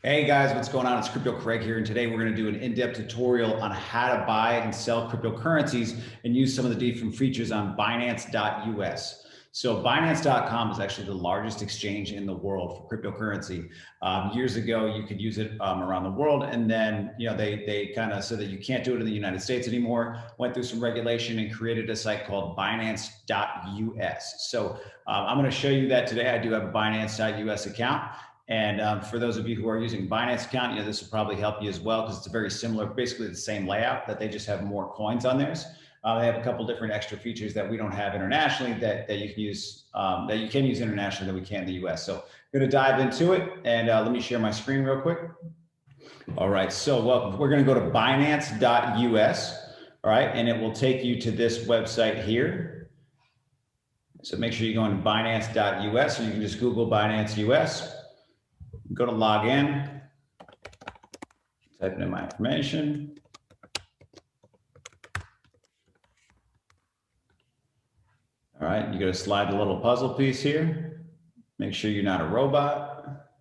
Hey guys, what's going on? It's Crypto Craig here, and today we're going to do an in-depth tutorial on how to buy and sell cryptocurrencies and use some of the different features on Binance.us. So Binance.com is actually the largest exchange in the world for cryptocurrency. Years ago, you could use it around the world, and then they kind of said that you can't do it in the United States anymore. Went through some regulation and created a site called Binance.us. So I'm going to show you that today. I do have a Binance.us account. And for those of you who are using Binance account, this will probably help you as well because it's a very similar, basically the same layout, that they just have more coins on theirs. They have a couple different extra features that we don't have internationally that you can use internationally that we can in the US. So I'm going to dive into it, and let me share my screen real quick. All right, so we're going to go to Binance.us, all right, and it will take you to this website here. So make sure you go into Binance.us, or you can just Google Binance US. Go to log in, type in my information. All right, you got to slide the little puzzle piece here. Make sure you're not a robot.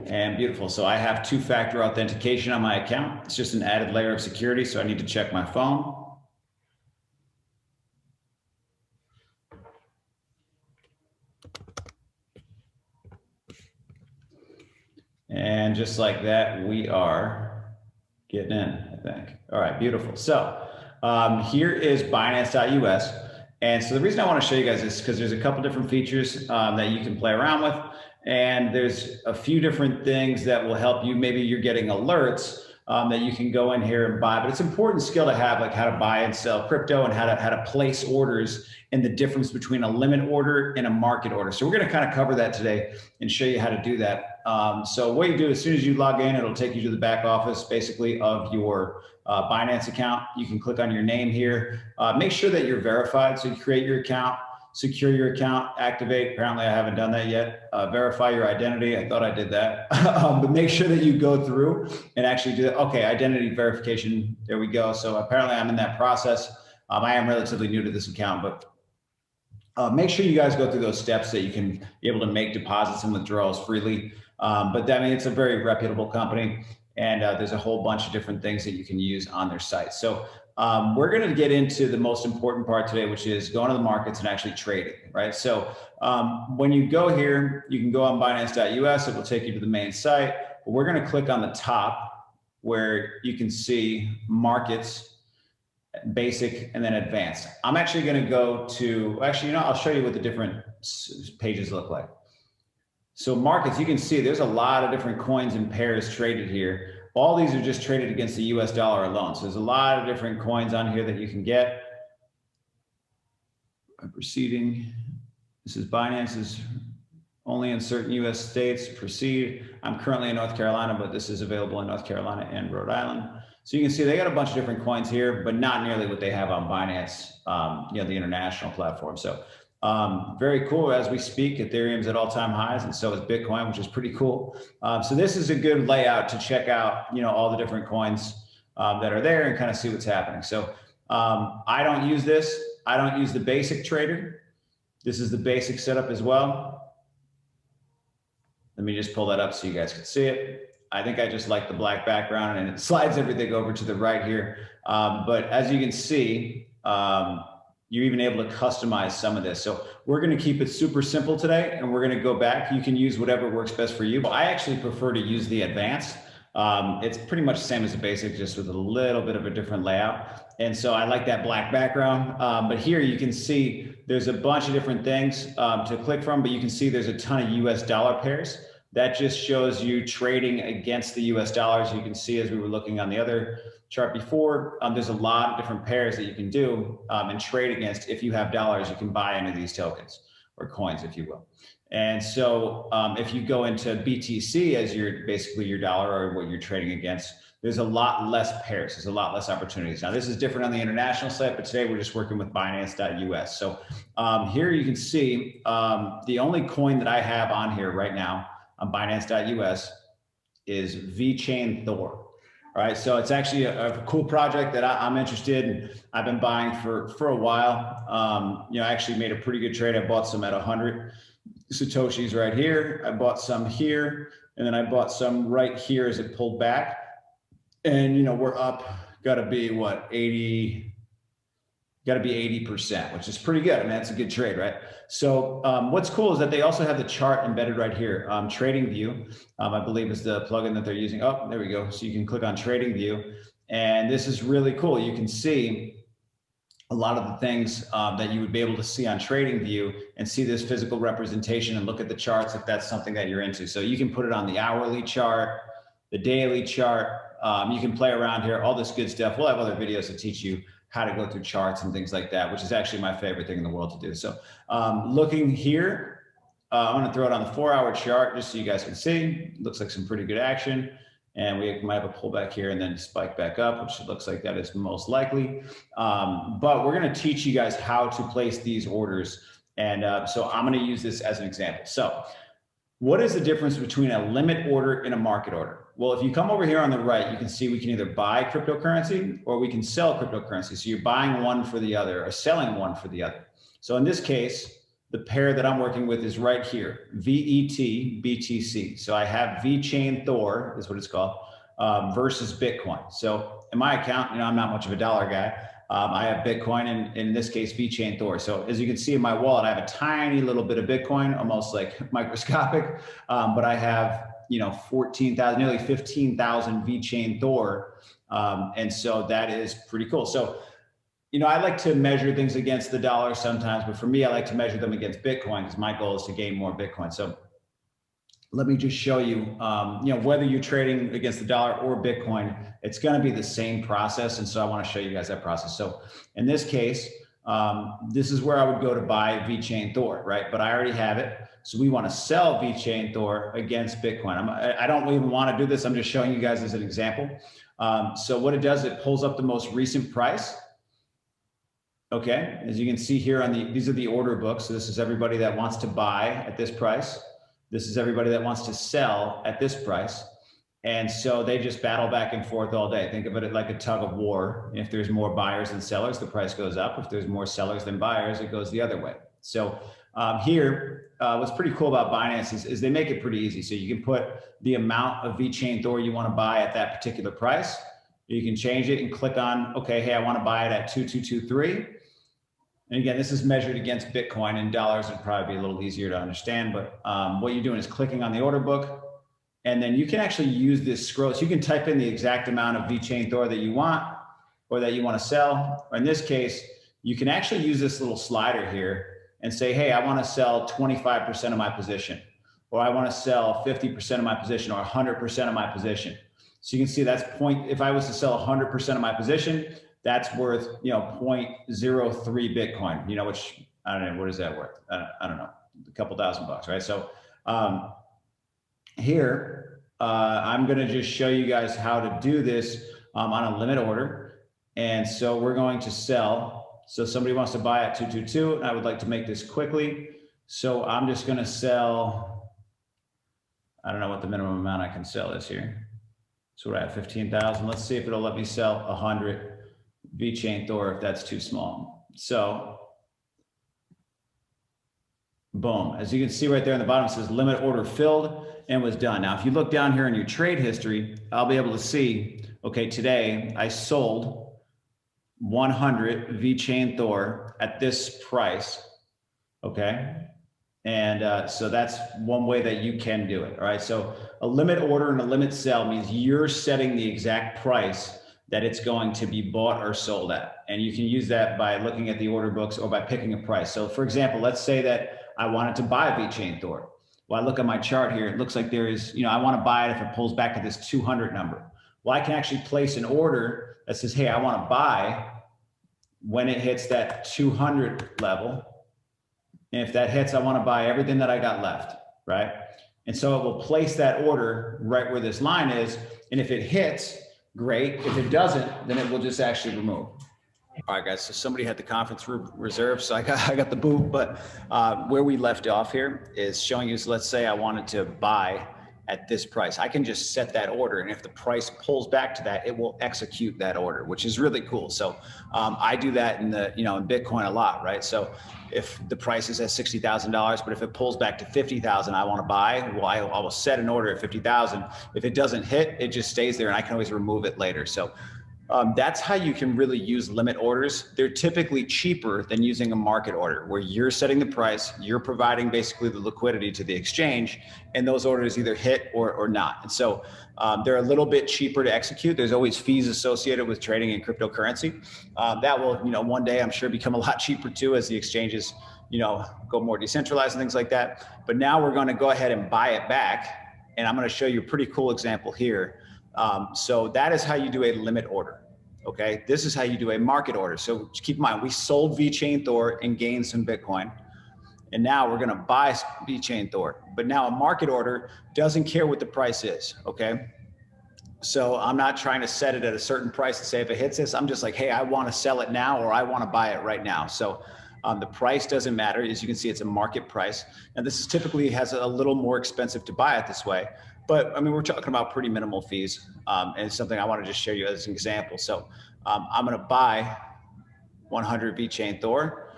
And beautiful. So I have two-factor authentication on my account. It's just an added layer of security, so I need to check my phone. And just like that, we are getting in, I think. All right, beautiful. So here is Binance.us. And so the reason I want to show you guys this is because there's a couple different features that you can play around with. And there's a few different things that will help you. Maybe you're getting alerts that you can go in here and buy, but it's an important skill to have, like how to buy and sell crypto and how to place orders and the difference between a limit order and a market order. So we're going to kind of cover that today and show you how to do that. So what you do, as soon as you log in, it'll take you to the back office basically of your Binance account. You can click on your name here. Make sure that you're verified. So you create your account, secure your account, activate. Apparently I haven't done that yet. Verify your identity. I thought I did that. But make sure that you go through and actually do that. Okay, identity verification. There we go. So apparently I'm in that process. I am relatively new to this account, but make sure you guys go through those steps so you can be able to make deposits and withdrawals freely. But I mean, it's a very reputable company, and there's a whole bunch of different things that you can use on their site. So we're going to get into the most important part today, which is going to the markets and actually trading, right? So when you go here, you can go on Binance.us. It will take you to the main site. But we're going to click on the top where you can see markets, basic, and then advanced. I'm actually going to go to, I'll show you what the different pages look like. So markets, you can see there's a lot of different coins and pairs traded here. All these are just traded against the US dollar alone. So there's a lot of different coins on here that you can get. Proceeding. This is Binance's only in certain US states. Proceed. I'm currently in North Carolina, but this is available in North Carolina and Rhode Island. So you can see they got a bunch of different coins here, but not nearly what they have on Binance, the international platform. So very cool. As we speak, Ethereum's at all-time highs, and so is Bitcoin, which is pretty cool. So this is a good layout to check out, all the different coins that are there and kind of see what's happening. So I don't use this. I don't use the basic trader. This is the basic setup as well. Let me just pull that up so you guys can see it. I think I just like the black background, and it slides everything over to the right here. But as you can see, you're even able to customize some of this. So we're going to keep it super simple today, and we're going to go back. You can use whatever works best for you. I actually prefer to use the advanced. It's pretty much the same as the basic, just with a little bit of a different layout. And so I like that black background. But here you can see there's a bunch of different things to click from, but you can see there's a ton of US dollar pairs. That just shows you trading against the US dollars. You can see, as we were looking on the other chart before, there's a lot of different pairs that you can do and trade against. If you have dollars, you can buy into these tokens or coins, if you will. And so if you go into BTC as basically your dollar or what you're trading against, there's a lot less pairs. There's a lot less opportunities. Now, this is different on the international side, but today we're just working with Binance.us. So here you can see the only coin that I have on here right now on Binance.us is VeChain Thor. All right, so it's actually a cool project that I'm interested in. I've been buying for a while. I actually made a pretty good trade. I bought some at 100. Satoshis right here. I bought some here, and then I bought some right here as it pulled back. And, you know, we're up, got to be what, 80%, which is pretty good. I mean, that's a good trade, right? So what's cool is that they also have the chart embedded right here. Trading View, I believe is the plugin that they're using. Oh, there we go. So you can click on Trading View. And this is really cool. You can see a lot of the things that you would be able to see on Trading View and see this physical representation and look at the charts if that's something that you're into. So you can put it on the hourly chart, the daily chart. You can play around here, all this good stuff. We'll have other videos to teach you how to go through charts and things like that, which is actually my favorite thing in the world to do. So looking here, I'm gonna throw it on the 4-hour chart just so you guys can see. Looks like some pretty good action. And we might have a pullback here and then spike back up, which looks like that is most likely. But we're gonna teach you guys how to place these orders. And so I'm gonna use this as an example. So what is the difference between a limit order and a market order? Well, if you come over here on the right, you can see we can either buy cryptocurrency or we can sell cryptocurrency. So you're buying one for the other or selling one for the other. So in this case, the pair that I'm working with is right here, VET, BTC. So I have VeChain Thor, is what it's called, versus Bitcoin. So in my account, you know, I'm not much of a dollar guy. I have Bitcoin and in this case, VeChain Thor. So as you can see in my wallet, I have a tiny little bit of Bitcoin, almost like microscopic, but I have, you know, 14,000, nearly 15,000 VeChain Thor. And so that is pretty cool. So, you know, I like to measure things against the dollar sometimes, but for me, I like to measure them against Bitcoin because my goal is to gain more Bitcoin. So let me just show you, you know, whether you're trading against the dollar or Bitcoin, it's going to be the same process. And so I want to show you guys that process. So in this case, this is where I would go to buy VeChain Thor, right? But I already have it. So we want to sell VeChain Thor against Bitcoin. I don't even want to do this. I'm just showing you guys as an example. So what it does, it pulls up the most recent price. Okay, as you can see here on these are the order books. So this is everybody that wants to buy at this price. This is everybody that wants to sell at this price. And so they just battle back and forth all day. Think of it like a tug of war. If there's more buyers than sellers, the price goes up. If there's more sellers than buyers, it goes the other way. So here, what's pretty cool about Binance is they make it pretty easy. So you can put the amount of VeChain Thor you want to buy at that particular price. You can change it and click on, okay, hey, I want to buy it at 2223. And again, this is measured against Bitcoin. In dollars would probably be a little easier to understand, but what you're doing is clicking on the order book, and then you can actually use this scroll. So you can type in the exact amount of VeChain Thor that you want or that you want to sell. Or in this case, you can actually use this little slider here and say, hey, I want to sell 25% of my position, or I want to sell 50% of my position, or 100% of my position. So you can see that's if I was to sell 100% of my position, that's worth, you know, 0.03 Bitcoin, you know, which I don't know, what is that worth? I don't know, a couple $1,000, right? So here, I'm going to just show you guys how to do this on a limit order. And so we're going to sell. So somebody wants to buy at 222, and I would like to make this quickly. So I'm just going to sell, I don't know what the minimum amount I can sell is here. So what I have 15,000. Let's see if it'll let me sell 100 VeChain Thor if that's too small. So boom, as you can see right there in the bottom, it says limit order filled and was done. Now, if you look down here in your trade history, I'll be able to see, okay, today I sold 100 VeChain Thor at this price, okay? And so that's one way that you can do it, all right? So a limit order and a limit sell means you're setting the exact price that it's going to be bought or sold at. And you can use that by looking at the order books or by picking a price. So for example, let's say that I wanted to buy VeChain Thor. Well, I look at my chart here, it looks like there is, you know, I want to buy it if it pulls back to this 200 number. Well, I can actually place an order that says, hey, I want to buy when it hits that 200 level. And if that hits, I want to buy everything that I got left, right? And so it will place that order right where this line is. And if it hits, great. If it doesn't, then it will just actually remove. All right, guys, so somebody had the conference room reserved, so I got the boot, but where we left off here is showing you, so let's say I wanted to buy at this price. I can just set that order, and if the price pulls back to that, it will execute that order, which is really cool. So I do that in the, in Bitcoin a lot, right? So if the price is at $60,000, but if it pulls back to 50,000, I want to buy, well, I will set an order at 50,000. If it doesn't hit, it just stays there, and I can always remove it later. So that's how you can really use limit orders. They're typically cheaper than using a market order, where you're setting the price, you're providing basically the liquidity to the exchange, and those orders either hit or not. And so they're a little bit cheaper to execute. There's always fees associated with trading in cryptocurrency. That will, one day I'm sure become a lot cheaper too, as the exchanges, go more decentralized and things like that. But now we're going to go ahead and buy it back, and I'm going to show you a pretty cool example here. So that is how you do a limit order. Okay, this is how you do a market order. So keep in mind, we sold VeChain Thor and gained some Bitcoin, and now we're going to buy VeChain Thor. But now a market order doesn't care what the price is. Okay, so I'm not trying to set it at a certain price to say if it hits this, I'm just like, hey, I want to sell it now, or I want to buy it right now. So the price doesn't matter. As you can see, it's a market price. And this is typically has a little more expensive to buy it this way. But I mean, we're talking about pretty minimal fees. And it's something I want to just show you as an example. So I'm going to buy 100 VeChain Thor,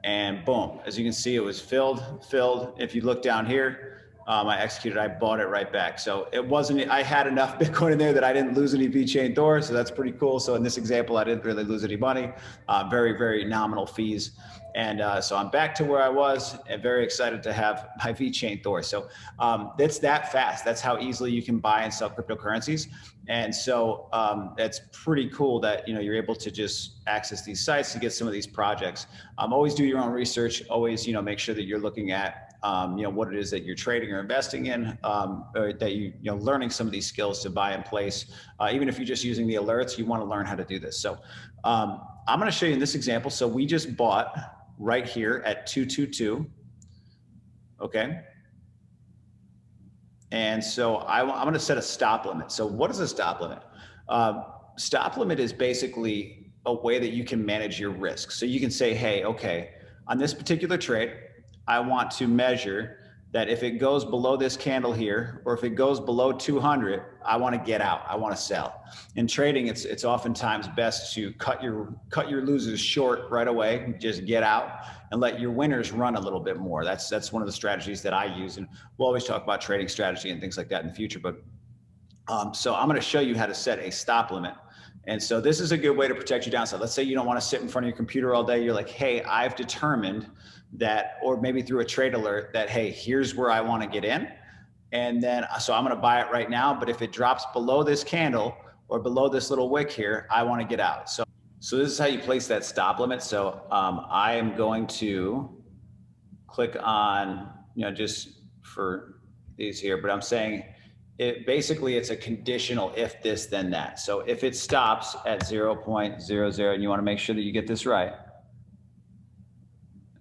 and boom, as you can see, it was filled. If you look down here, I executed, I bought it right back. So it wasn't, I had enough Bitcoin in there that I didn't lose any VeChain Thor. So that's pretty cool. So in this example, I didn't really lose any money, very, very nominal fees. And so I'm back to where I was, and very excited to have my VeChain Thor. So it's that fast. That's how easily you can buy and sell cryptocurrencies. And so it's pretty cool that you're able to just access these sites to get some of these projects. Always do your own research. Always make sure that you're looking at what it is that you're trading or investing in, or that learning some of these skills to buy in place. Even if you're just using the alerts, you want to learn how to do this. So I'm going to show you in this example. So we just bought right here at 222. Okay. And so I'm going to set a stop limit. So what is a stop limit? Stop limit is basically a way that you can manage your risk. So you can say, hey, okay, on this particular trade, I want to measure that if it goes below this candle here, or if it goes below 200, I want to get out. I want to sell. In trading, it's oftentimes best to cut your losers short right away. Just get out and let your winners run a little bit more. That's one of the strategies that I use, and we'll always talk about trading strategy and things like that in the future. But so I'm going to show you how to set a stop limit. And so this is a good way to protect your downside. Let's say you don't want to sit in front of your computer all day. You're like, hey, I've determined that, or maybe through a trade alert, that, hey, here's where I want to get in. And then, so I'm going to buy it right now. But if it drops below this candle or below this little wick here, I want to get out. So this is how you place that stop limit. So I am going to click on, just for these here, but I'm saying, basically it's a conditional if this then that. So if it stops at 0.00, and you want to make sure that you get this right,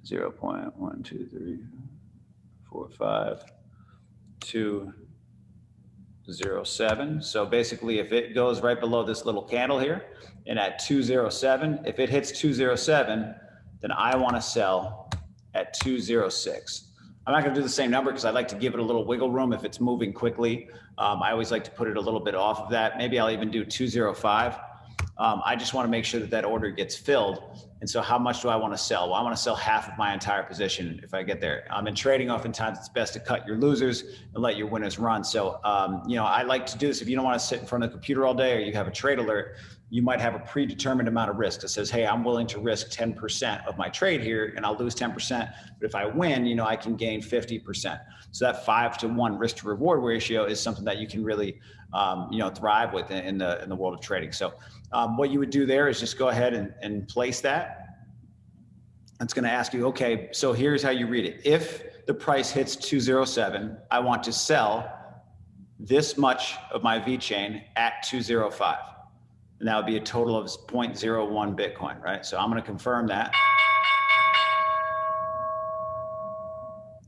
0.1234527. So basically if it goes right below this little candle here, and at 207, if it hits 207, then I want to sell at 206. I'm not going to do the same number because I like to give it a little wiggle room if it's moving quickly. I always like to put it a little bit off of that. Maybe I'll even do 205. I just want to make sure that that order gets filled. And so how much do I want to sell? Well, I want to sell half of my entire position if I get there. In trading, oftentimes it's best to cut your losers and let your winners run. So, I like to do this. If you don't want to sit in front of the computer all day, or you have a trade alert, you might have a predetermined amount of risk that says, hey, I'm willing to risk 10% of my trade here, and I'll lose 10%. But if I win, I can gain 50%. So that 5-to-1 risk to reward ratio is something that you can really, thrive with in the world of trading. So what you would do there is just go ahead and place that. It's going to ask you, okay, so here's how you read it. If the price hits 207, I want to sell this much of my VeChain at 205. And that would be a total of 0.01 Bitcoin, right? So I'm going to confirm that.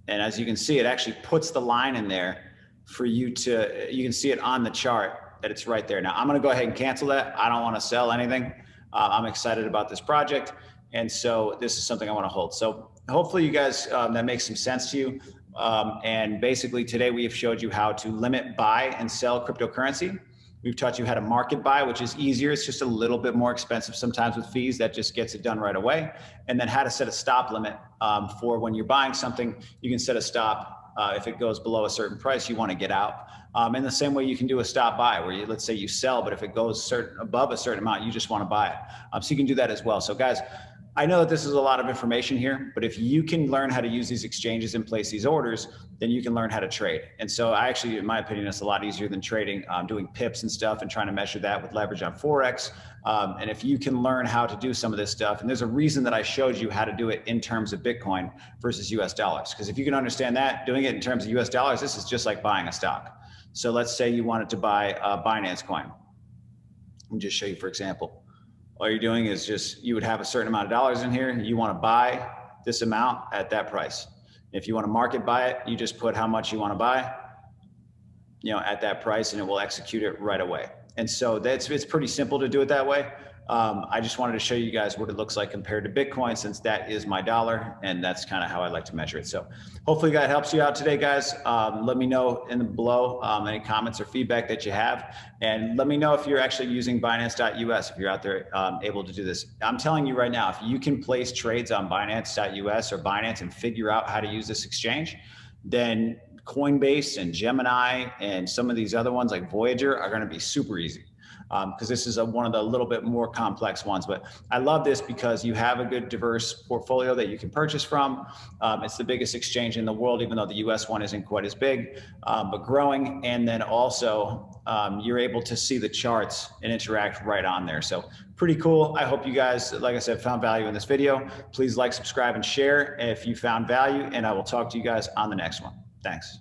And as you can see, it actually puts the line in there for you to, you can see it on the chart that it's right there. Now I'm going to go ahead and cancel that. I don't want to sell anything. I'm excited about this project. And so this is something I want to hold. So hopefully you guys, that makes some sense to you. And basically today we have showed you how to limit, buy, and sell cryptocurrency. We've taught you how to market buy, which is easier. It's just a little bit more expensive sometimes with fees. That just gets it done right away. And then how to set a stop limit for when you're buying something. You can set a stop if it goes below a certain price, you want to get out. In the same way you can do a stop buy where you, let's say you sell, but if it goes above a certain amount, you just want to buy it. So you can do that as well. So guys, I know that this is a lot of information here, but if you can learn how to use these exchanges and place these orders, then you can learn how to trade. And so I actually, in my opinion, it's a lot easier than trading, doing pips and stuff and trying to measure that with leverage on Forex. And if you can learn how to do some of this stuff, and there's a reason that I showed you how to do it in terms of Bitcoin versus US dollars. Because if you can understand that, doing it in terms of US dollars, this is just like buying a stock. So let's say you wanted to buy a Binance coin. I'll just show you, for example. All you're doing is just, you would have a certain amount of dollars in here. You want to buy this amount at that price. If you want to market buy it, you just put how much you want to buy, at that price, and it will execute it right away. And so it's pretty simple to do it that way. I just wanted to show you guys what it looks like compared to Bitcoin, since that is my dollar, and that's kind of how I like to measure it. So hopefully that helps you out today, guys. Let me know below any comments or feedback that you have, and let me know if you're actually using Binance.us, if you're out there able to do this. I'm telling you right now, if you can place trades on Binance.us or Binance and figure out how to use this exchange, then Coinbase and Gemini and some of these other ones like Voyager are going to be super easy. Because this is one of the little bit more complex ones. But I love this because you have a good diverse portfolio that you can purchase from. It's the biggest exchange in the world, even though the US one isn't quite as big, but growing. And then also you're able to see the charts and interact right on there. So pretty cool. I hope you guys, like I said, found value in this video. Please like, subscribe, and share if you found value, and I will talk to you guys on the next one. Thanks.